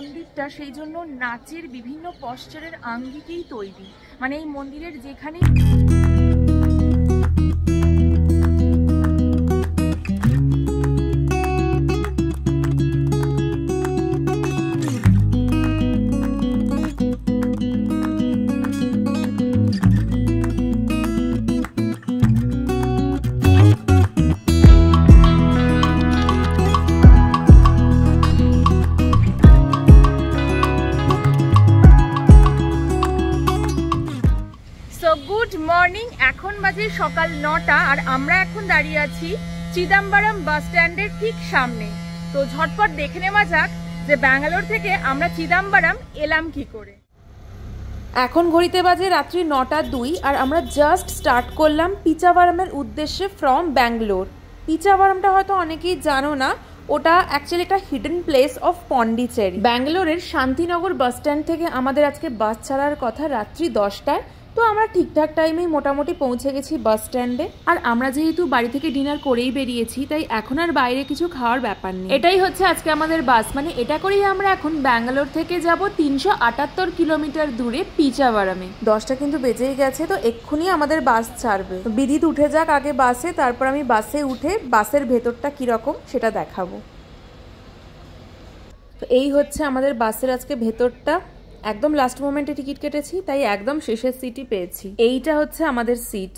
মন্দিরটা সেই জন্য নাচের বিভিন্ন পশ্চারের আঙ্গিকেই তৈরি। মানে এই মন্দিরের যেখানে গুড মর্নিং। এখন বাজে সকাল 9টা আর আমরা এখন দাঁড়িয়ে আছি চিদাম্বরম বাস স্ট্যান্ডের ঠিক সামনে। তো ঝটপট দেখে নেওয়া যাক যে ব্যাঙ্গালোর থেকে আমরা চিদাম্বরম এলাম কি করে। এখন ঘড়িতে বাজে রাত্রি 9:02 আর আমরা জাস্ট স্টার্ট করলাম পিচাভারামের উদ্দেশ্যে ফ্রম ব্যাঙ্গালোর। পিচাভারামটা হয়তো অনেকেই জানো না, ওটা অ্যাকচুয়ালি একটা হিডেন প্লেস অফ পন্ডিচেরি। ব্যাঙ্গালোরের শান্তিনগর বাস স্ট্যান্ড থেকে আমাদের আজকে বাস ছাড়ার কথা রাত্রি 10টায়। তো আমরা ঠিকঠাক টাইমেই মোটামুটি পৌঁছে গেছি বাস স্ট্যান্ডে। আর আমরা যেহেতু বাড়ি থেকে ডিনার করেই বেরিয়েছি, তাই এখন আর বাইরে কিছু খাওয়ার ব্যাপার নেই। এটাই হচ্ছে আজকে আমাদের বাস, মানে এটা করেই আমরা এখন ব্যাঙ্গালোর থেকে যাব 378 কিলোমিটার দূরে পিচাভারামে। 10টা কিন্তু বেজেই গেছে, তো এক্ষুনি আমাদের বাস ছাড়বে। বিদিত উঠে যাক আগে বাসে, তারপর আমি বাসে উঠে বাসের ভেতরটা কিরকম সেটা দেখাবো। তো এই হচ্ছে আমাদের বাসের আজকে ভেতরটা। একদম লাস্ট মোমেন্টে টিকিট কেটেছি, তাই একদম শেষের সিটই পেয়েছি। এইটা হচ্ছে আমাদের সিট।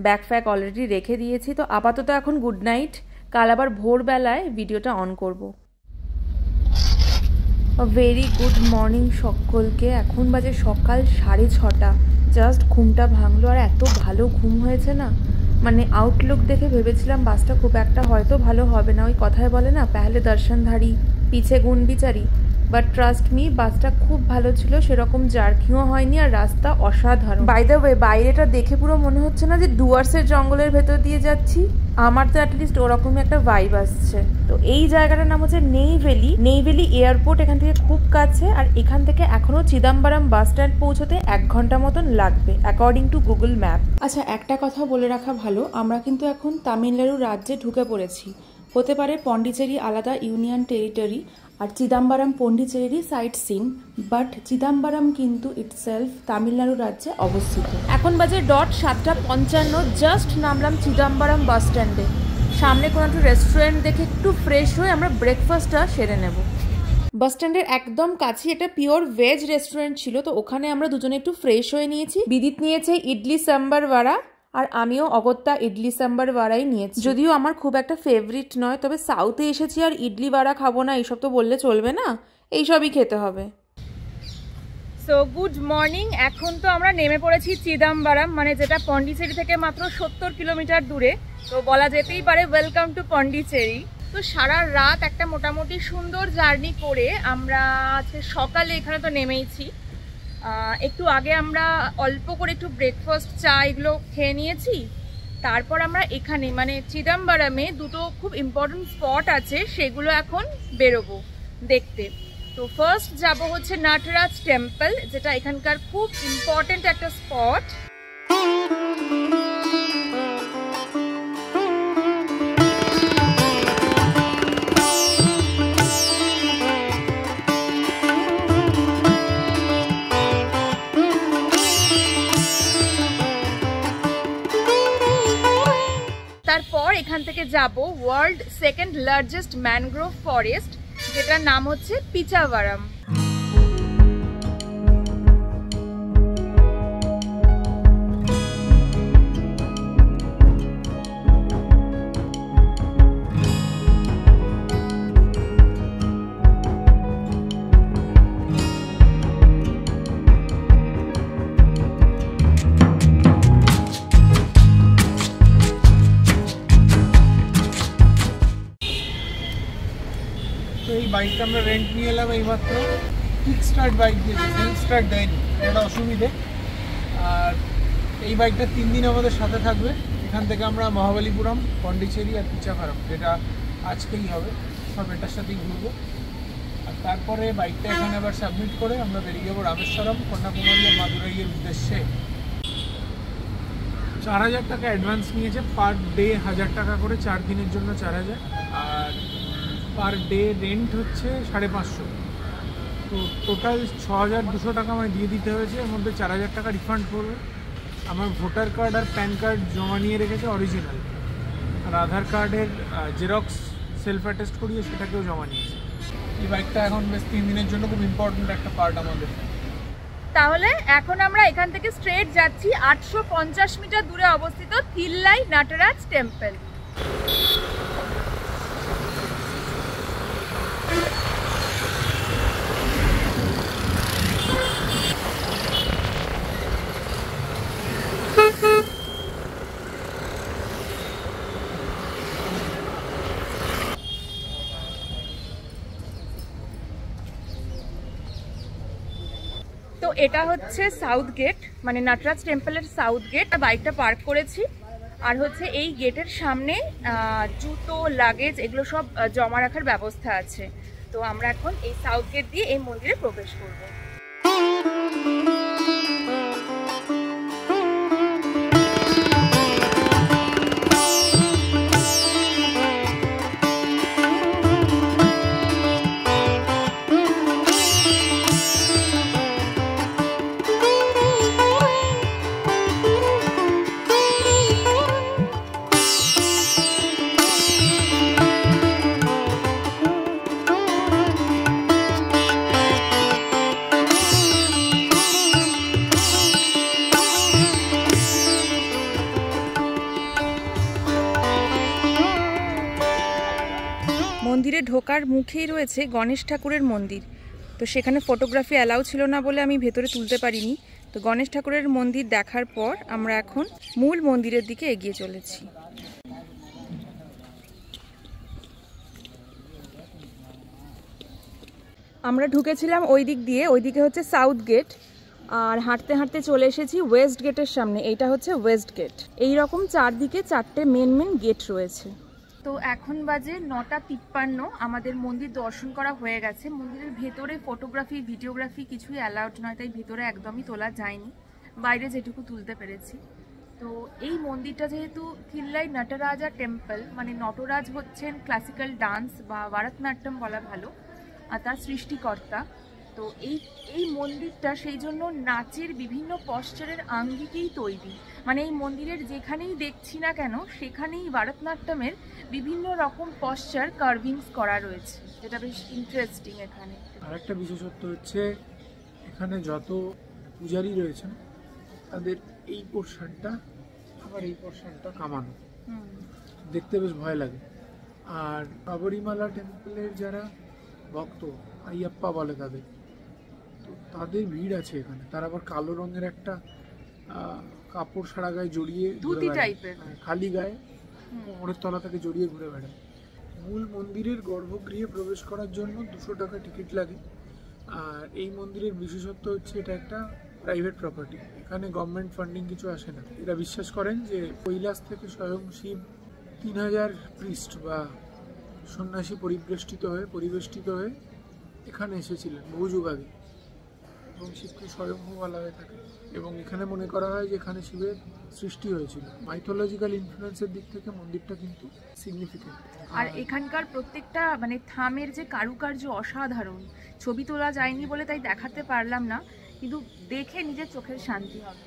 ব্যাগ ফ্যাগ অলরেডি রেখে দিয়েছি। তো আপাতত এখন গুড নাইট, কাল আবার ভোরবেলায় ভিডিওটা অন করব। ভেরি গুড মর্নিং সকলকে। এখন বাজে সকাল 6:30। জাস্ট ঘুমটা ভাঙলো আর এত ভালো ঘুম হয়েছে না, মানে আউটলুক দেখে ভেবেছিলাম বাসটা খুব একটা হয়তো ভালো হবে না। ওই কথায় বলে না, পেহলে দর্শনধারী পিছে গুণ বিচারি। বাট ট্রাস্ট মি, বাসটা খুব ভালো ছিল, সেরকম জার্কিংও হয়নি আর রাস্তা অসাধারণ। বাই দ্য ওয়ে, বাইরেটা দেখে পুরো মনে হচ্ছে না যে ডুয়ার্সের জঙ্গলের ভেতর দিয়ে যাচ্ছি। আমার তো অ্যাটলিস্ট ওরকমই একটা ভাইব আসছে। তো এই জায়গাটার নাম হচ্ছে নেইভেলি। নেইভেলি এয়ারপোর্ট এখান থেকে খুব কাছে, আর এখান থেকে এখনো চিদাম্বরম বাস স্ট্যান্ড পৌঁছতে 1 ঘন্টা মতন লাগবে অ্যাকর্ডিং টু গুগল ম্যাপ। আচ্ছা, একটা কথা বলে রাখা ভালো, আমরা কিন্তু এখন তামিলনাড়ু রাজ্যে ঢুকে পড়েছি। হতে পারে পন্ডিচেরি আলাদা ইউনিয়ন টেরিটরি আর চিদাম্বরম পন্ডিচেরি সাইট সিন, বাট চিদাম্বরম কিন্তু ইটসেলফ তামিলনাড়ু রাজ্যে অবস্থিত। এখন বাজে 7:55। জাস্ট নামলাম চিদাম্বরম বাস স্ট্যান্ডে। সামনে কোনো একটা রেস্টুরেন্ট দেখে একটু ফ্রেশ হয়ে আমরা ব্রেকফাস্টটা সেরে নেব। বাস স্ট্যান্ডের একদম কাছে এটা পিওর ভেজ রেস্টুরেন্ট ছিল, তো ওখানে আমরা দুজনে একটু ফ্রেশ হয়ে নিয়েছি। বিদিত নিয়েছে ইডলি সাম্বার ভাড়া, আর আমিও অগত্যা ইডলি সাম্বার ভাড়াই নিয়েছি। যদিও আমার খুব একটা ফেভারিট নয়, তবে সাউথে এসেছি আর ইডলি ভাড়া খাবো না এইসব তো বললে চলবে না, এইসবই খেতে হবে। So good morning. এখন তো আমরা নেমে পড়েছি চিদাম্বরম, মানে যেটা পন্ডিচেরি থেকে মাত্র 70 কিলোমিটার দূরে। তো বলা যেতেই পারে ওয়েলকাম টু পন্ডিচেরি। তো সারা রাত একটা মোটামুটি সুন্দর জার্নি করে আমরা আজকে সকালে এখানে তো নেমেইছি। একটু আগে আমরা অল্প করে একটু ব্রেকফাস্ট, চা এগুলো খেয়ে নিয়েছি। তারপর আমরা এখানে মানে চিদাম্বরমে দুটো খুব ইম্পর্টেন্ট স্পট আছে, সেগুলো এখন বেরোবো দেখতে। তো ফার্স্ট যাব হচ্ছে নটরাজ টেম্পল, যেটা এখানকার খুব ইম্পর্টেন্ট একটা স্পট। তারপর এখান থেকে যাব world second largest mangrove forest, যেটার নাম হচ্ছে পিচাভারাম। তো এই বাইকটা আমরা রেন্ট নিয়ে এলাম এইমাত্র। কিক স্টার্ট বাইক দিয়েছে, সেলফ স্টার্ট দেয়নি, এটা অসুবিধে। আর এই বাইকটা 3 দিন আমাদের সাথে থাকবে। এখান থেকে আমরা মহাবালিপুরম, পন্ডিচেরি আর পিচাভারাম, যেটা আজকেই হবে, সব এটার সাথেই ঘুরবো। আর তারপরে বাইকটা এখানে আবার সাবমিট করে আমরা বেরিয়ে যাবো রামেশ্বরম, কন্যাকুমারী আর মাদুরাইয়ের উদ্দেশ্যে। 4000 টাকা অ্যাডভান্স নিয়েছে, পার ডে 1000 টাকা করে, 4 দিনের জন্য 4000। আর পার ডে রেন্ট হচ্ছে 550। তো টোটাল 6,200 টাকা আমায় দিয়ে দিতে হয়েছে, এর মধ্যে 4,000 টাকা রিফান্ড করবে। আমার ভোটার কার্ড আর প্যান কার্ড জমা নিয়ে রেখেছে অরিজিনাল, আর আধার কার্ডের জেরক্স সেলফ অ্যাটেস্ট করিয়ে সেটাকেও জমা নিয়েছে। এই বাইকটা এখন বেশ 3 দিনের জন্য খুব ইম্পর্টেন্ট একটা পার্ট আমাদের। তাহলে এখন আমরা এখান থেকে স্ট্রেট যাচ্ছি 850 মিটার দূরে অবস্থিত থিল্লাই নটরাজ টেম্পল। তো এটা হচ্ছে সাউথ গেট, মানে নটরাজ টেম্পলের সাউথ গেট। বাইকটা পার্ক করেছি, আর হচ্ছে এই গেটের সামনে জুতো লাগেজ এগুলো সব জমা রাখার ব্যবস্থা আছে। তো আমরা এখন এই সাউথ গেট দিয়ে এই মন্দিরে প্রবেশ করব। মন্দিরে ঢোকার মুখেই রয়েছে গণেশ ঠাকুরের মন্দির। তো সেখানে ফটোগ্রাফি অ্যালাউ ছিল না বলে আমি ভেতরে তুলতে পারিনি। তো গণেশ ঠাকুরের মন্দির দেখার পর আমরা এখন মূল মন্দিরের দিকে এগিয়ে চলেছি। আমরা ঢুকেছিলাম ওই দিক দিয়ে, ওইদিকে হচ্ছে সাউথ গেট, আর হাঁটতে হাঁটতে চলে এসেছি ওয়েস্ট গেটের সামনে। এইটা হচ্ছে ওয়েস্ট গেট। এইরকম চারদিকে 4টে মেন গেট রয়েছে। তো এখন বাজে 9:53। আমাদের মন্দির দর্শন করা হয়ে গেছে। মন্দিরের ভেতরে ফটোগ্রাফি ভিডিওগ্রাফি কিছুই অ্যালাউড নয়, তাই ভেতরে একদমই তোলা যায়নি, বাইরে যেটুকু তুলতে পেরেছি। তো এই মন্দিরটা যেহেতু থিল্লাই নটরাজা টেম্পল, মানে নটরাজ হচ্ছেন ক্লাসিক্যাল ডান্স বা ভারতনাট্যম বলা ভালো, আর তার সৃষ্টিকর্তা। তো এই মন্দিরটা সেই জন্য নাচের বিভিন্ন পশ্চারের আঙ্গিকেই তৈরি। মানে এই মন্দিরের যেখানেই দেখছি না কেন সেখানেই ভারতনাট্যমের বিভিন্ন রকম পশ্চার কার্ভিংস করা রয়েছে, যেটা বেশ ইন্টারেস্টিং। এখানে আরেকটা বিশেষত্ব হচ্ছে এখানে যত পূজারী রয়েছেন তাদের এই পোর্শনটা আবার এই পোর্শনটা কামানো, দেখতে বেশ ভয় লাগে। আর শবরীমালা টেম্পলের যারা ভক্ত, আইয়াপ্পা বলে তাদের, তো তাদের ভিড় আছে এখানে। তারা আবার কালো রঙের একটা কাপড় সারা গায়ে জড়িয়ে ধুতি টাইপের, খালি গায়ে কোমরের তলা থেকে জড়িয়ে ঘুরে বেড়ায়। মূল মন্দিরের গর্ভগৃহে প্রবেশ করার জন্য 200 টাকা টিকিট লাগে। আর এই মন্দিরের বিশেষত্ব হচ্ছে এটা একটা প্রাইভেট প্রপার্টি, এখানে গভর্নমেন্ট ফান্ডিং কিছু আসে না। এরা বিশ্বাস করেন যে কৈলাস থেকে স্বয়ং শিব 3000 প্রিস্ট বা সন্ন্যাসী পরিবেষ্টিত হয়ে এখানে এসেছিলেন বহু যুগ আগে, এবং শিবকে স্বয়ংভূ বলা হয়ে থাকে। এবং এখানে মনে করা হয় যে এখানে শিবের সৃষ্টি হয়েছিল। মাইথোলজিক্যাল ইনফ্লুয়েন্সের দিক থেকে মন্দিরটা কিন্তু সিগনিফিকেন্ট। আর এখানকার প্রত্যেকটা মানে থামের যে কারুকার্য অসাধারণ। ছবি তোলা যায়নি বলে তাই দেখাতে পারলাম না, কিন্তু দেখে নিজের চোখের শান্তি হবে।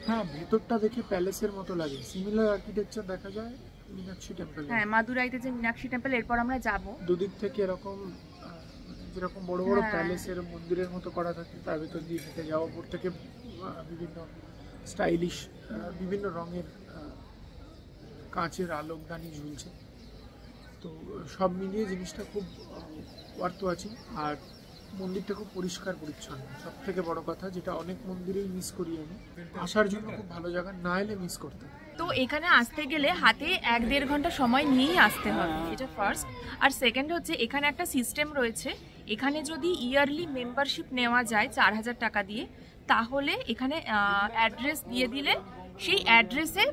হ্যাঁ, ভেতরটা দেখে প্যালেসের মতো লাগে। সিমিলার আর্কিটেকচার দেখা যায় মীনাক্ষী টেম্পল। হ্যাঁ, মাদুরাইতে যে মীনাক্ষী টেম্পল, এরপর আমরা যাব। দুদিক থেকে এরকম যেরকম বড় বড় প্যালেসের মন্দিরের মতো করা থাকে, তার ভেতর দিয়ে হেঁটে যাওয়া। উপর থেকে বিভিন্ন স্টাইলিশ বিভিন্ন রঙের কাঁচের আলোকদানি ঝুলছে। তো সব মিলিয়ে জিনিসটা খুব ওয়ার্থ ওয়াচিং। আর মন্দিরটা খুব পরিষ্কার পরিচ্ছন্ন, সব থেকে বড় কথা, যেটা অনেক মন্দিরেই মিস করি আমি। আসার জন্য খুব ভালো জায়গা, না এলে মিস করতাম। তো এখানে আসতে গেলে হাতে 1-1.5 ঘন্টা সময় নিয়েই আসতে হবে, এটা ফার্স্ট। আর সেকেন্ড হচ্ছে এখানে একটা সিস্টেম রয়েছে, এখানে যদি ইয়ারলি মেম্বারশিপ নেওয়া যায় 4000 টাকা দিয়ে, তাহলে এখানে অ্যাড্রেস দিয়ে দিলে সেই অ্যাড্রেসে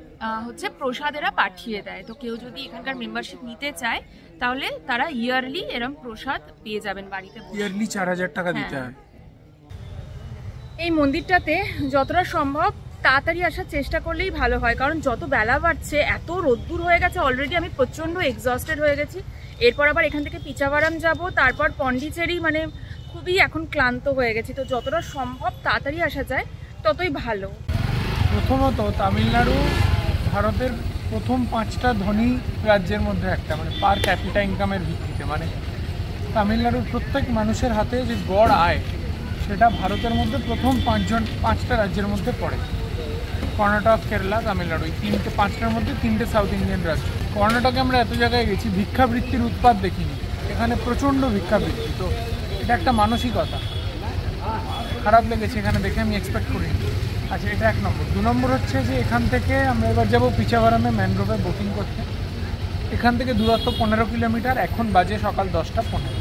হচ্ছে প্রসাদেরা পাঠিয়ে দেয়। তো কেউ যদি এখানকার মেম্বারশিপ নিতে চায় তাহলে তারা ইয়ারলি এরকম প্রসাদ পেয়ে যাবেন বাড়িতে। ইয়ারলি 4000 টাকা দিতে হয়। এই মন্দিরটাতে যতটা সম্ভব তাড়াতাড়ি আসার চেষ্টা করলেই ভালো হয়, কারণ যত বেলা বাড়ছে এত রোদ্দুর হয়ে গেছে অলরেডি, আমি প্রচণ্ড এক্সস্টেড হয়ে গেছি। এরপর আবার এখান থেকে পিচাভারাম যাব, তারপর পন্ডিচেরি, মানে খুবই এখন ক্লান্ত হয়ে গেছি, তো যতটা সম্ভব তাড়াতাড়ি আসা যায় ততই ভালো। প্রথমত তামিলনাড়ু ভারতের প্রথম 5টা ধনী রাজ্যের মধ্যে একটা, মানে পার ক্যাপিটা ইনকামের ভিত্তিতে, মানে তামিলনাড়ুর প্রত্যেক মানুষের হাতে যে গড় আয় সেটা ভারতের মধ্যে প্রথম 5টা রাজ্যের মধ্যে পড়ে। কর্ণাটক, কেরালা, তামিলনাড়ু, এই 5টার মধ্যে 3টে সাউথ ইন্ডিয়ান রাজ্য। কর্ণাটকে আমরা এত জায়গায় গেছি, ভিক্ষাবৃত্তির উৎপাত দেখিনি, এখানে প্রচণ্ড ভিক্ষাবৃত্তি। তো এটা একটা মানসিকতা, খারাপ লেগেছে এখানে দেখে, আমি এক্সপেক্ট করিনি। আচ্ছা, এটা 1 নম্বর। 2 নম্বর হচ্ছে যে এখান থেকে আমরা এবার যাবো পিচাভারামে ম্যানগ্রোভে বোটিং করতে। এখান থেকে দূরত্ব 15 কিলোমিটার, এখন বাজে সকাল 10টা 15।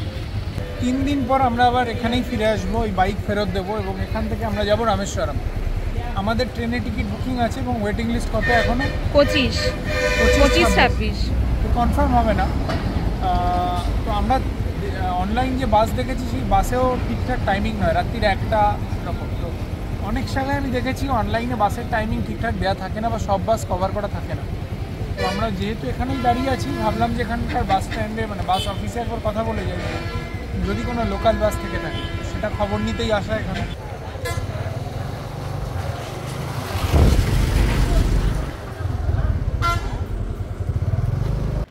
3 দিন পর আমরা আবার এখানেই ফিরে আসবো, ওই বাইক ফেরত দেবো এবং এখান থেকে আমরা যাব রামেশ্বরম। আমাদের ট্রেনে টিকিট বুকিং আছে এবং ওয়েটিং লিস্ট কত এখনো? 25-26 তো কনফার্ম হবে না। তো আমরা অনলাইন যে বাস দেখেছি সেই বাসেও ঠিকঠাক টাইমিং নয়, রাত্রির 1টা এরকম। তো অনেক জায়গায় আমি দেখেছি অনলাইনে বাসের টাইমিং ঠিকঠাক দেওয়া থাকে না বা সব বাস কভার করা থাকে না। তো আমরা যেহেতু এখানেই দাঁড়িয়ে আছি, ভাবলাম যে এখানকার বাস স্ট্যান্ডে মানে বাস অফিসে একবার কথা বলে যাই, যদি কোনো লোকাল বাস থেকে থাকে সেটা খবর নিতেই আসা এখানে।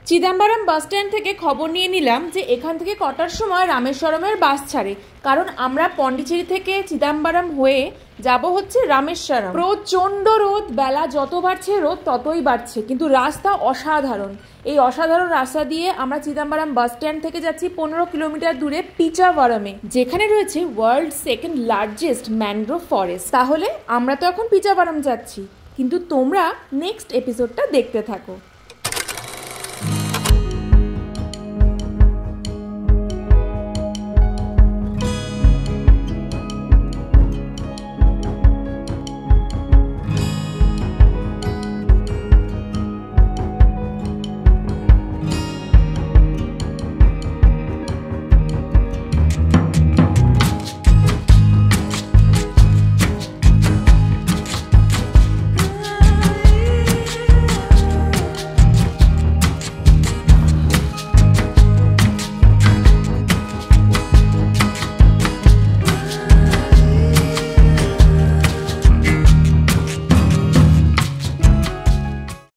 চিদাম্বরম বাস স্ট্যান্ড থেকে খবর নিয়ে নিলাম যে এখান থেকে কটার সময় রামেশ্বরমের বাস ছাড়ে, কারণ আমরা পন্ডিচেরি থেকে চিদাম্বরম হয়ে যাব হচ্ছে রামেশ্বরম। প্রচণ্ড রোদ, বেলা যত বাড়ছে রোদ ততই বাড়ছে, কিন্তু রাস্তা অসাধারণ। এই অসাধারণ রাস্তা দিয়ে আমরা চিদাম্বরম বাস স্ট্যান্ড থেকে যাচ্ছি 15 কিলোমিটার দূরে পিচাভারামে, যেখানে রয়েছে world second largest mangrove forest. তাহলে আমরা তো এখন পিচাভারাম যাচ্ছি, কিন্তু তোমরা নেক্সট এপিসোডটা দেখতে থাকো।